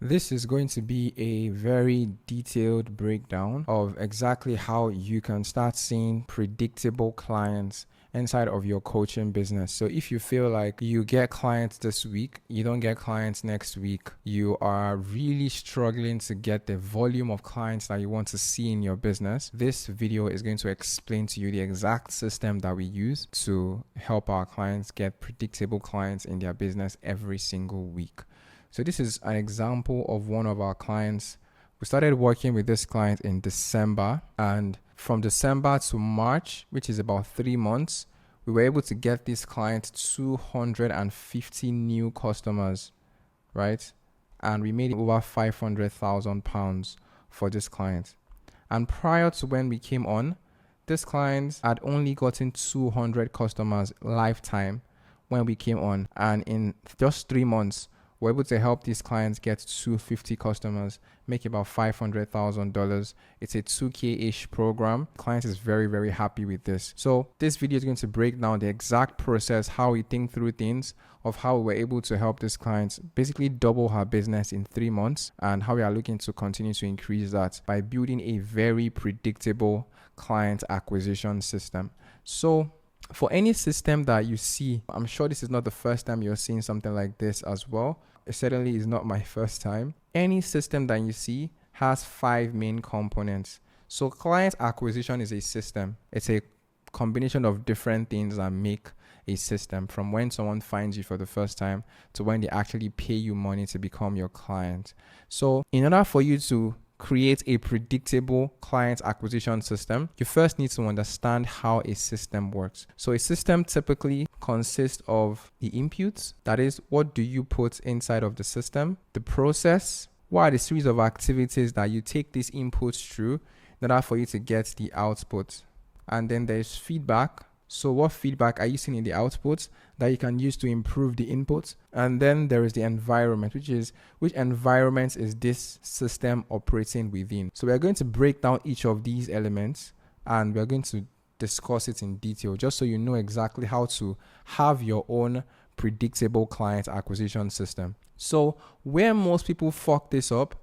This is going to be a very detailed breakdown of exactly how you can start seeing predictable clients inside of your coaching business. So if you feel like you get clients this week, you don't get clients next week, you are really struggling to get the volume of clients that you want to see in your business, this video is going to explain to you the exact system that we use to help our clients get predictable clients in their business every single week. So this is an example of one of our clients. We started working with this client in December, and from December to March, which is about 3 months, we were able to get this client 250 new customers, right? And we made over £500,000 for this client. And prior to when we came on, this client had only gotten 200 customers lifetime when we came on. And in just 3 months, we're able to help these clients get 250 customers, make about $500,000. It's a 2K-ish program. Client is very, very happy with this. So this video is going to break down the exact process, how we think through things, of how we were able to help this client basically double her business in 3 months, and how we are looking to continue to increase that by building a very predictable client acquisition system. So for any system that you see, I'm sure this is not the first time you're seeing something like this as well. It certainly is not my first time. Any system that you see has 5 main components. So client acquisition is a system. It's a combination of different things that make a system, from when someone finds you for the first time to when they actually pay you money to become your client. So in order for you to create a predictable client acquisition system, you first need to understand how a system works. So a system typically consists of the inputs, that is, what do you put inside of the system, the process, what are the series of activities that you take these inputs through in order for you to get the output, and then there's feedback. So what feedback are you seeing in the outputs that you can use to improve the inputs? And then there is the environment, which is which environment is this system operating within. So we're going to break down each of these elements, and we're going to discuss it in detail, just so you know exactly how to have your own predictable client acquisition system. So where most people fuck this up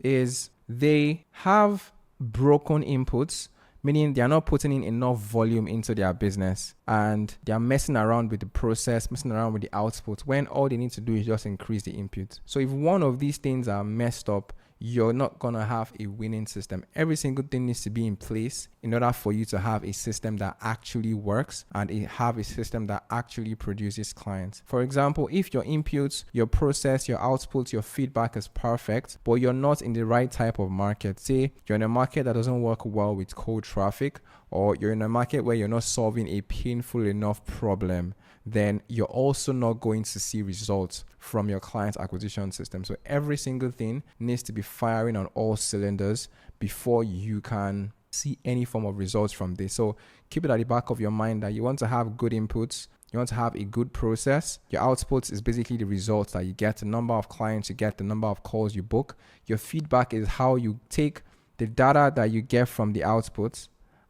is they have broken inputs, meaning they are not putting in enough volume into their business, and they are messing around with the process, messing around with the output, when all they need to do is just increase the input. So if one of these things are messed up, you're not going to have a winning system. Every single thing needs to be in place in order for you to have a system that actually works and have a system that actually produces clients. For example, if your inputs, your process, your output, your feedback is perfect, but you're not in the right type of market, say you're in a market that doesn't work well with cold traffic, or you're in a market where you're not solving a painful enough problem, then you're also not going to see results from your client acquisition system. So every single thing needs to be firing on all cylinders before you can see any form of results from this. So keep it at the back of your mind that you want to have good inputs, you want to have a good process. Your outputs is basically the results that you get, the number of clients you get, the number of calls you book. Your feedback is how you take the data that you get from the outputs,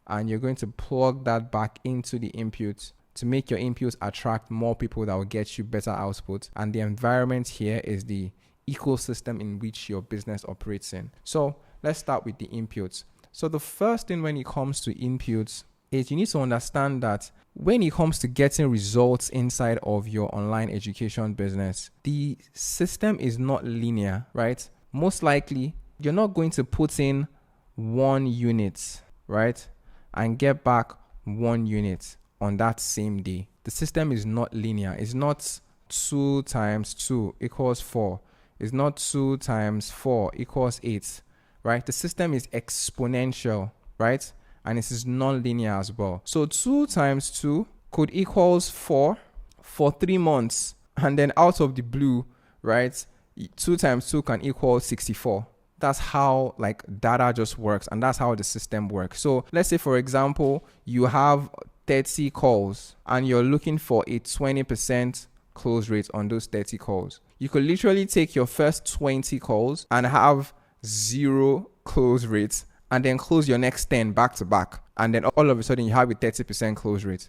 and you're going to plug that back into the inputs to make your inputs attract more people that will get you better output. And the environment here is the ecosystem in which your business operates in. So let's start with the inputs. So the first thing when it comes to inputs is you need to understand that when it comes to getting results inside of your online education business, the system is not linear, right? Most likely, you're not going to put in 1 unit, right, and get back 1 unit on that same day. The system is not linear. It's not 2 times 2 equals 4. It's not 2 times 4 equals 8, right? The system is exponential, right? And it is non-linear as well. So 2 times 2 could equals 4 for 3 months. And then out of the blue, right, 2 times 2 can equal 64. That's how data just works, and that's how the system works. So let's say, for example, you have 30 calls and you're looking for a 20% close rate on those 30 calls. You could literally take your first 20 calls and have 0 close rates, and then close your next 10 back to back, and then all of a sudden you have a 30% close rate.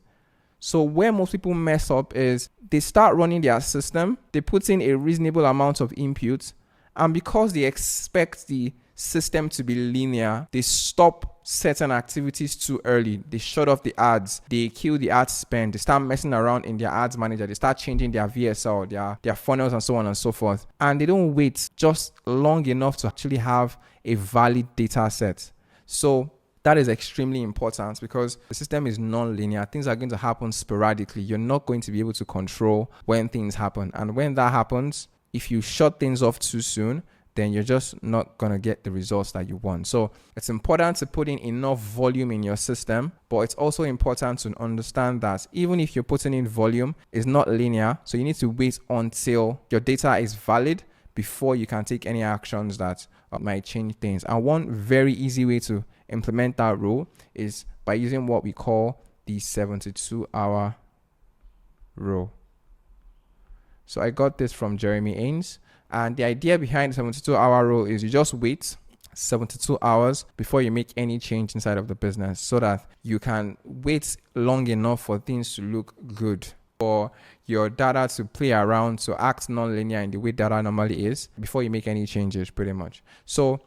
So where most people mess up is they start running their system, they put in a reasonable amount of inputs, And because they expect the system to be linear, they stop certain activities too early. They shut off the ads, they kill the ad spend, they start messing around in their ads manager, they start changing their VSL, their funnels, and so on and so forth. And they don't wait just long enough to actually have a valid data set. So that is extremely important because the system is non-linear. Things are going to happen sporadically. You're not going to be able to control when things happen. And when that happens, if you shut things off too soon, then you're just not going to get the results that you want. So it's important to put in enough volume in your system, but it's also important to understand that even if you're putting in volume, it's not linear. So you need to wait until your data is valid before you can take any actions that might change things. And one very easy way to implement that rule is by using what we call the 72-hour rule. So I got this from Jeremy Ains. And the idea behind the 72-hour rule is you just wait 72 hours before you make any change inside of the business so that you can wait long enough for things to look good, for your data to play around, to act non-linear in the way data normally is before you make any changes, pretty much. So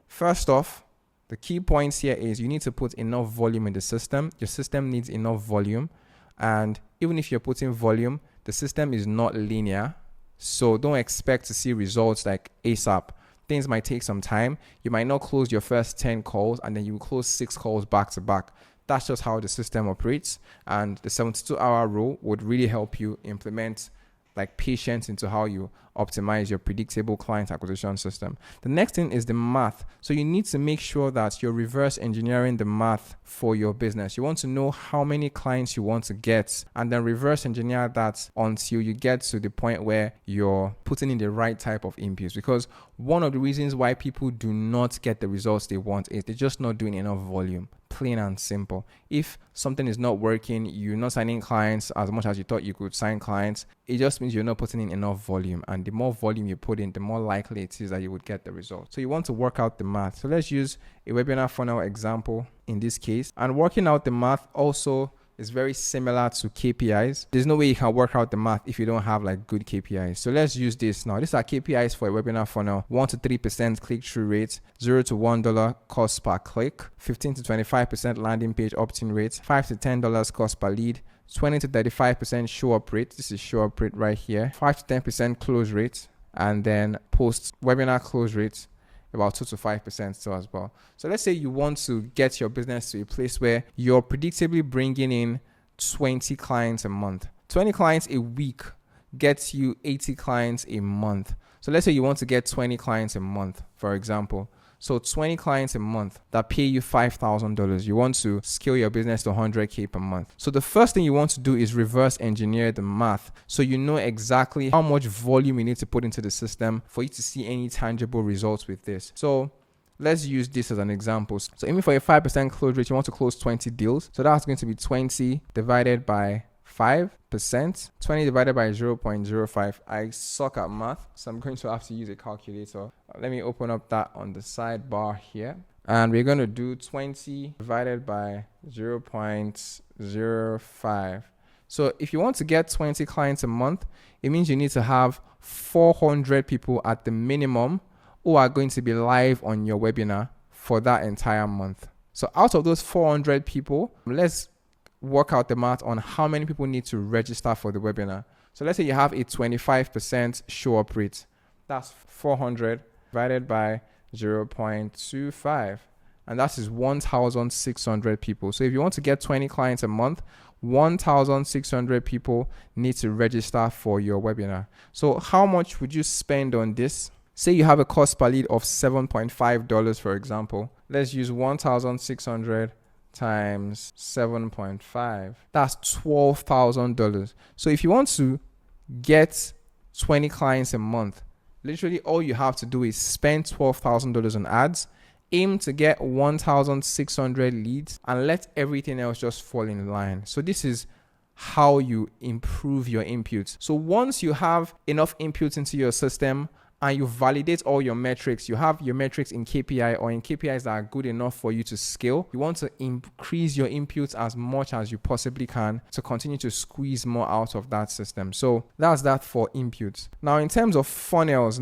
first off, the key points here is you need to put enough volume in the system. Your system needs enough volume. And even if you're putting volume, the system is not linear. So don't expect to see results like ASAP. Things might take some time. You might not close your first 10 calls and then you close 6 calls back to back. That's just how the system operates. And the 72-hour rule would really help you implement like patience into how you optimize your predictable client acquisition system. The next thing is the math. So you need to make sure that you're reverse engineering the math for your business. You want to know how many clients you want to get and then reverse engineer that until you get to the point where you're putting in the right type of inputs. Because one of the reasons why people do not get the results they want is they're just not doing enough volume. Plain and simple. If something is not working, you're not signing clients as much as you thought you could sign clients, it just means you're not putting in enough volume. And the more volume you put in, the more likely it is that you would get the result. So you want to work out the math. So let's use a webinar funnel example in this case. And working out the math also is very similar to KPIs. There's no way you can work out the math if you don't have like good KPIs. So let's use this now. These are KPIs for a webinar funnel. 1 to 3% click-through rate, $0 to $1 cost per click, 15 to 25% landing page opt-in rate, $5 to $10 cost per lead, 20 to 35% show up rate. This is show up rate right here. 5 to 10% close rate, and then post webinar close rate about 2 to 5% still as well. So let's say you want to get your business to a place where you're predictably bringing in 20 clients a month. 20 clients a week gets you 80 clients a month. So let's say you want to get 20 clients a month, for example. So 20 clients a month that pay you $5,000. You want to scale your business to 100K per month. So the first thing you want to do is reverse engineer the math. So you know exactly how much volume you need to put into the system for you to see any tangible results with this. So let's use this as an example. So even for a 5% close rate, you want to close 20 deals. So that's going to be 20 divided by 5%, 20 divided by 0.05. I suck at math, so I'm going to have to use a calculator. Let me open up that on the sidebar here. And we're going to do 20 divided by 0.05. So if you want to get 20 clients a month, it means you need to have 400 people at the minimum who are going to be live on your webinar for that entire month. So out of those 400 people, let's work out the math on how many people need to register for the webinar. So let's say you have a 25% show up rate. That's 400 divided by 0.25. And that is 1,600 people. So if you want to get 20 clients a month, 1,600 people need to register for your webinar. So how much would you spend on this? Say you have a cost per lead of $7.5, for example. Let's use 1,600 times 7.5. That's $12,000. So if you want to get 20 clients a month, literally all you have to do is spend $12,000 on ads, aim to get 1,600 leads, and let everything else just fall in line. So this is how you improve your inputs. So once you have enough inputs into your system and you validate all your metrics, you have your metrics in KPI or in KPIs that are good enough for you to scale, you want to increase your inputs as much as you possibly can to continue to squeeze more out of that system. So that's that for inputs. Now, in terms of funnels,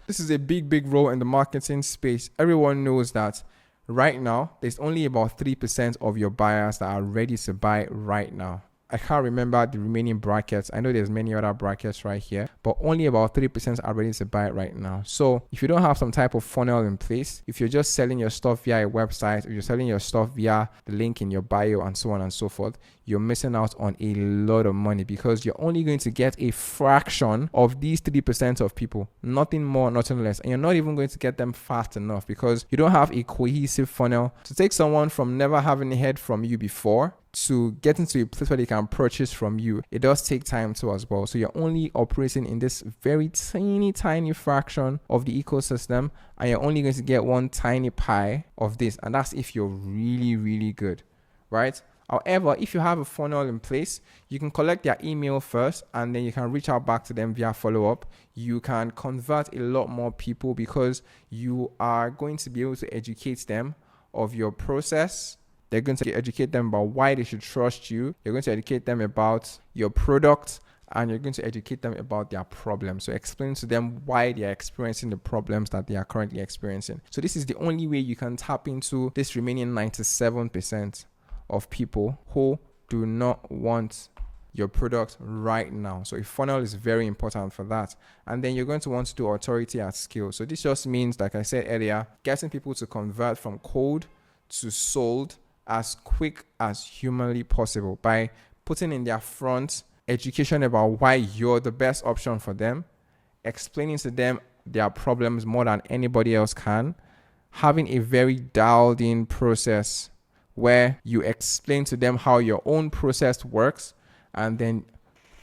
this is a big role in the marketing space. Everyone knows that right now, there's only about 3% of your buyers that are ready to buy right now. I can't remember the remaining brackets. I know there's many other brackets right here, but only about 3% are ready to buy it right now. So if you don't have some type of funnel in place, if you're just selling your stuff via a website, if you're selling your stuff via the link in your bio and so on and so forth, you're missing out on a lot of money because you're only going to get a fraction of these 3% of people, nothing more, nothing less. And you're not even going to get them fast enough because you don't have a cohesive funnel to take someone from never having heard from you before to get into a place where they can purchase from you. It does take time too as well. So you're only operating in this very tiny fraction of the ecosystem, and you're only going to get one tiny pie of this. And that's if you're really good, right? However, if you have a funnel in place, you can collect their email first and then you can reach out back to them via follow-up. You can convert a lot more people because you are going to be able to educate them of your process. They're going to educate them about why they should trust you. You're going to educate them about your product, and you're going to educate them about their problems. So explain to them why they are experiencing the problems that they are currently experiencing. So this is the only way you can tap into this remaining 97% of people who do not want your product right now. So a funnel is very important for that. And then you're going to want to do authority at scale. So this just means, like I said earlier, getting people to convert from cold to sold as quick as humanly possible by putting in their front education about why you're the best option for them, explaining to them their problems more than anybody else can, having a very dialed in process where you explain to them how your own process works, and then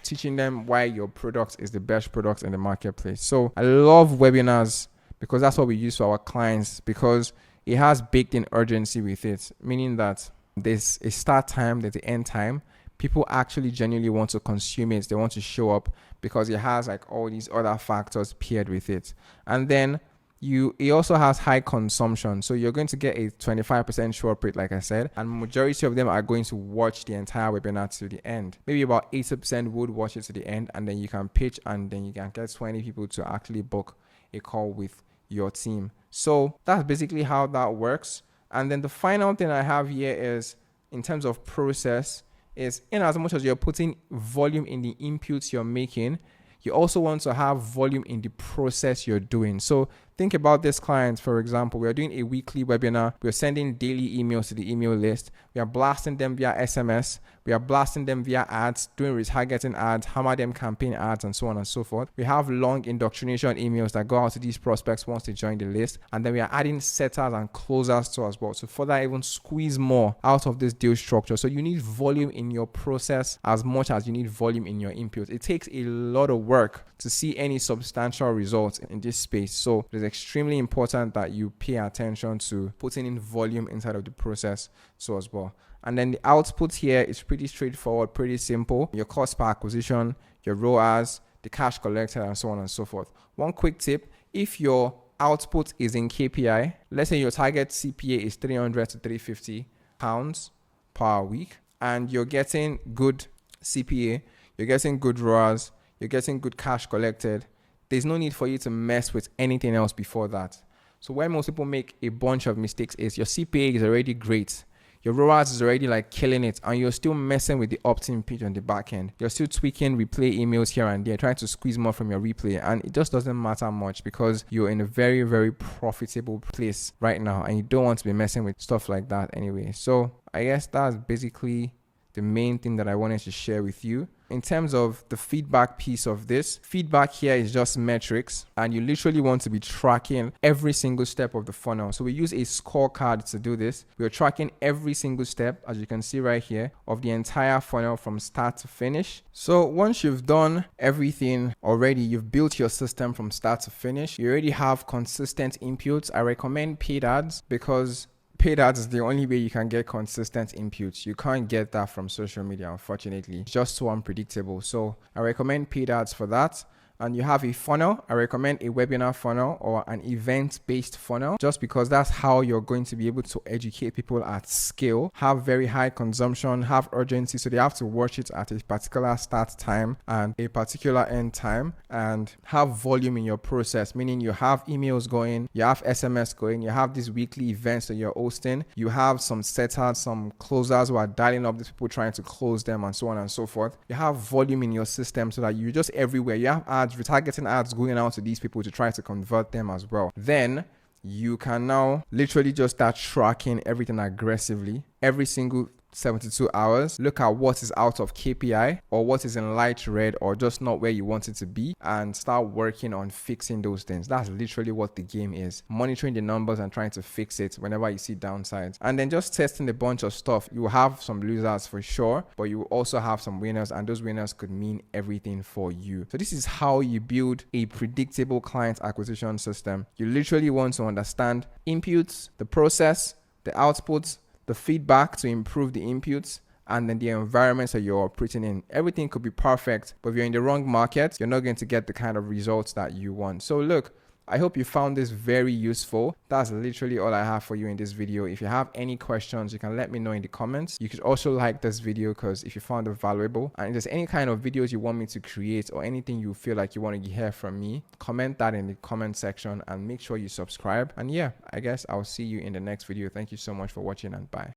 teaching them why your product is the best product in the marketplace. So I love webinars because that's what we use for our clients, because it has baked in urgency with it, meaning that there's a start time, there's the end time. People actually genuinely want to consume it. They want to show up because it has like all these other factors paired with it. And then it also has high consumption. So you're going to get a 25% show up rate, like I said, and majority of them are going to watch the entire webinar to the end. Maybe about 80% would watch it to the end, and then you can pitch, and then you can get 20 people to actually book a call with your team. So that's basically how that works. And then the final thing I have here is, in terms of process, is in as much as you're putting volume in the inputs you're making, you also want to have volume in the process you're doing. So think about this client, for example. We are doing a weekly webinar. We are sending daily emails to the email list. We are blasting them via SMS. We are blasting them via ads, doing retargeting ads, hammer them campaign ads, and so on and so forth. We have long indoctrination emails that go out to these prospects once they join the list. And then we are adding setters and closers to as well to further even squeeze more out of this deal structure. So you need volume in your process as much as you need volume in your inputs. It takes a lot of work to see any substantial results in this space. So it's extremely important that you pay attention to putting in volume inside of the process so as well. And then the output here is pretty straightforward, pretty simple. Your cost per acquisition, your ROAS, the cash collected, and so on and so forth. One quick tip: if your output is in KPI, let's say your target CPA is 300 to 350 pounds per week, and you're getting good CPA, you're getting good ROAS, you're getting good cash collected, there's no need for you to mess with anything else before that. So where most people make a bunch of mistakes is your CPA is already great, your ROAS is already like killing it, and you're still messing with the opt-in page on the back end. You're still tweaking replay emails here and there, trying to squeeze more from your replay, and it just doesn't matter much because you're in a very profitable place right now, and you don't want to be messing with stuff like that anyway. So I guess that's basically the main thing that I wanted to share with you. In terms of the feedback piece of this, feedback here is just metrics, and you literally want to be tracking every single step of the funnel. So we use a scorecard to do this. We're tracking every single step, as you can see right here, of the entire funnel from start to finish. So once you've done everything already, you've built your system from start to finish, you already have consistent inputs. I recommend paid ads because paid ads is the only way you can get consistent inputs. You can't get that from social media, unfortunately. It's just so unpredictable. So I recommend paid ads for that. and you have a funnel, I recommend a webinar funnel or an event-based funnel, just because that's how you're going to be able to educate people at scale, have very high consumption, have urgency, so they have to watch it at a particular start time and a particular end time, and have volume in your process, meaning you have emails going, you have SMS going, you have these weekly events that you're hosting, you have some setters, some closers who are dialing up these people trying to close them, and so on and so forth. You have volume in your system so that you're just everywhere. You have ads, retargeting ads going out to these people to try to convert them as well. Then you can now literally just start tracking everything aggressively every single 72 hours. Look at what is out of KPI or what is in light red or just not where you want it to be, and start working on fixing those things. That's literally what the game is. Monitoring the numbers and trying to fix it whenever you see downsides, and then just testing a bunch of stuff. You will have some losers for sure, but you will also have some winners, and those winners could mean everything for you. So this is how you build a predictable client acquisition system. You literally want to understand inputs, the process, the outputs, the feedback to improve the inputs, and then the environments that you're operating in. Everything could be perfect, but if you're in the wrong market, you're not going to get the kind of results that you want. So look, I hope you found this very useful. That's literally all I have for you in this video. If you have any questions, you can let me know in the comments. You could also like this video because if you found it valuable, and if there's any kind of videos you want me to create or anything you feel like you want to hear from me, comment that in the comment section and make sure you subscribe. And yeah, I guess I'll see you in the next video. Thank you so much for watching, and bye.